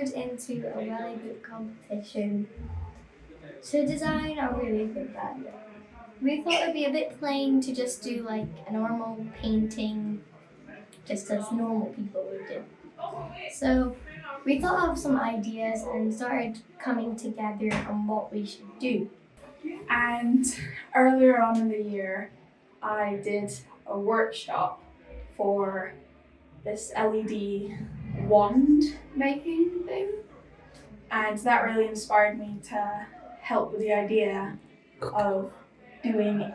entered into a welly boot competition to design a really good band. We thought it'd be a bit plain to just do like a normal painting, just as normal people would do. So we thought of some ideas and started coming together on what we should do. And earlier on in the year, I did a workshop for this LED wand making thing. And that really inspired me to help with the idea of doing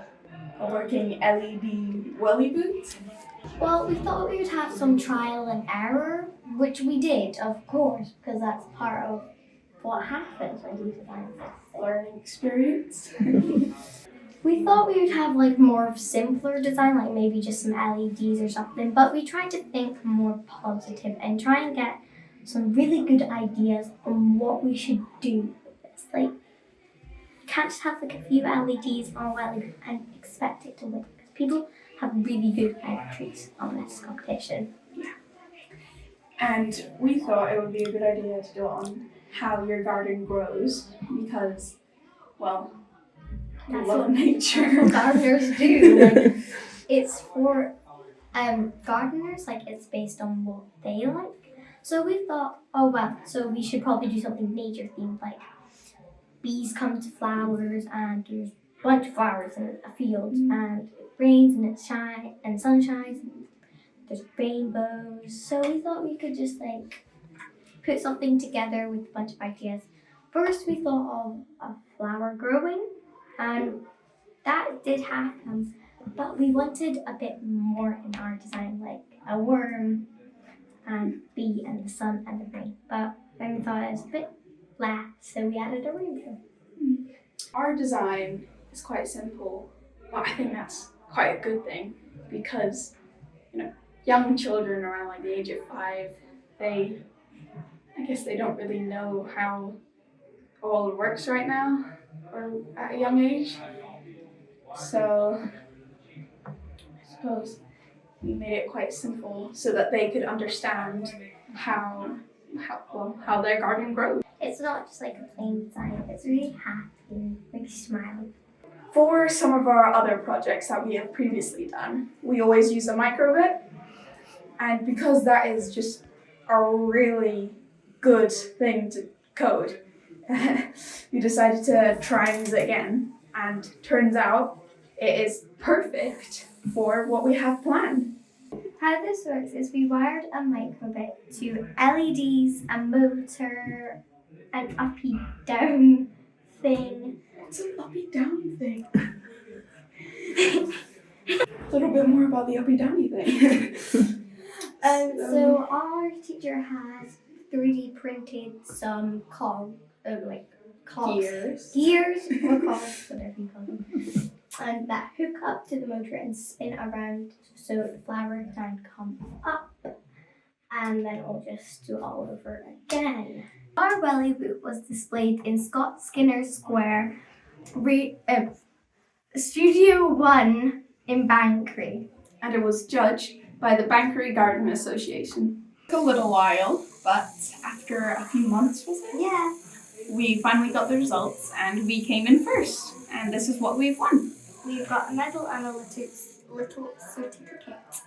a working LED welly boot. Well, we thought we would have some trial and error, which we did, of course, because that's part of what happens when you design this. Learning experience. We thought we would have like more of simpler design, like maybe just some LEDs or something, but we tried to think more positive and try and get some really good ideas on what we should do with this. Like, you can't just have like a few LEDs on a welly and expect it to win, because people have really good entries on this competition. And we thought it would be a good idea to do it on how your garden grows because, well, we love nature. Gardeners do. Like, it's for gardeners, like it's based on what they like. So we thought, oh well, so we should probably do something nature themed, like bees come to flowers and there's a bunch of flowers in a field and it rains and it shines and sun shines and there's rainbows. So we thought we could just like put something together with a bunch of ideas. First we thought of a flower growing, and that did happen, but we wanted a bit more in our design, like a worm and bee and the sun and the rain. But then we thought it was a bit flat, so we added a rainbow. Our design is quite simple, but I think that's quite a good thing because, young children around like the age of 5, I guess they don't really know how all works right now or at a young age. So I suppose we made it quite simple so that they could understand how their garden grows. It's not just like a plain design, it's really happy and really smiling. For some of our other projects that we have previously done, we always use a microbit. And because that is just a really good thing to code, we decided to try and use it again. And turns out it is perfect for what we have planned. How this works is we wired a microbit to LEDs, a motor, an uppy down thing. What's an uppy down thing? A little bit more about the uppy downy thing. So our teacher has 3D printed some gears or cogs, whatever you call them, and that hook up to the motor and spin around so the flower can come up, and then we'll just do it all over again. Our welly boot was displayed in Scott Skinner Square, Studio 1 in Bankery. And it was judged by the Bankery Garden Association. It took a little while, but after a few months, was it? Yeah. We finally got the results and we came in first. And this is what we've won. We've got a medal and a little certificate.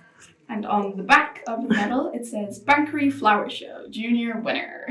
And on the back of the medal, it says Bankery Flower Show Junior Winner.